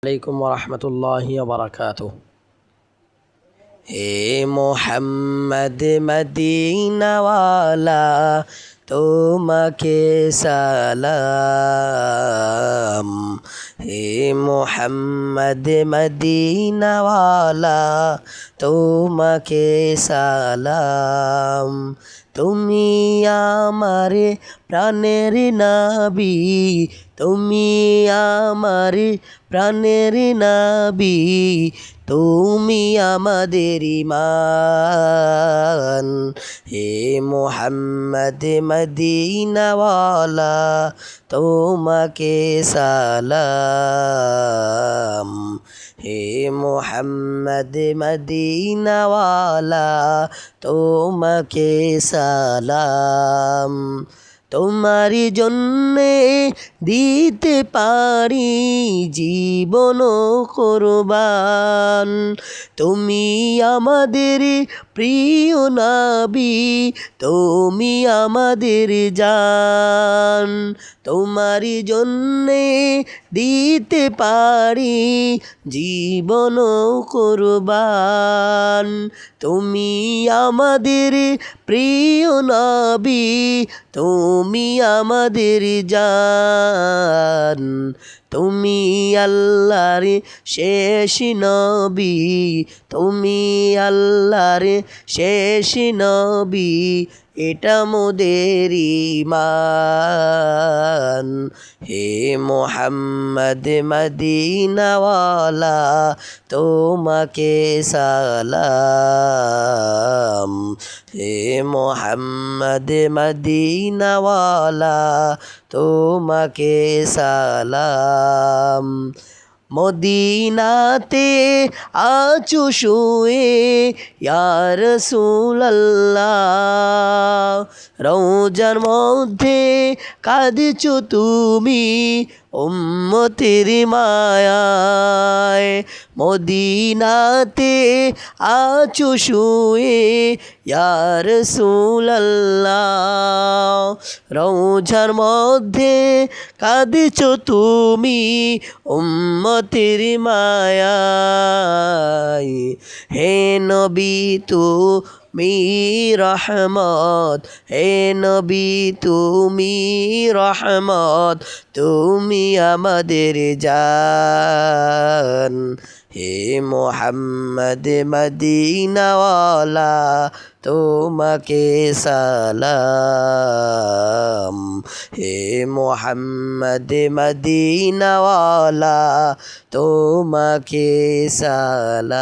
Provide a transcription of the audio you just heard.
আলাইকুম ওরহমতুল্লাহি ওয়াবারাকাতুহ। হে মোহাম্মদ মদিনাওয়ালা তোমাকে সালাম। হে মোহাম্মদ মদিনাওয়ালা তোমাকে সালাম। তুমি আমার প্রাণের নবী, তুমি আমার প্রাণের নবী, তুমি আমাদের ঈমান। হে মোহাম্মদ মদিনাওয়ালা তোমাকে সালাম। হে মোহাম্মদ মদিনাওয়ালা তোমাকে সালাম। তোমারি জন্যে দিতে পারি জীবন কোরবান। তুমি আমাদের প্রিয় নবী, তুমি আমাদের জান। তোমারি জন্যে দিতে পারি জীবন কোরবান। তুমি আমাদের প্রিয় নবী, তুমি আমাদের জান। তুমি আল্লাহর শেষ নবী, তুমি আল্লাহর শেষ নবী, এটা মোদের ঈমান। হে মোহাম্মদ মদিনাওয়ালা তোমাকে সালাম। হে মোহাম্মদ মদিনাওয়ালা তোমাকে সালাম। মদিনাতে আছো শুয়ে ইয়া রাসূলুল্লাহ, রওজার মধ্যে কাঁদছো তুমি উম্মতের মায়ায়। মদিনাতে আছো শুয়ে ইয়া রাসূলুল্লাহ, রওজার মধ্যে কাঁদছো তুমি উম্মতের মায়ায়। হে নবী তুমি রহমত, হে নবী তুমি রহমত, তুমি আমাদের জান। হে মোহাম্মদ মদিনাওয়ালা তোমাকে সালাম। হে মোহাম্মদ মদিনাওয়ালা তোমাকে সালাম।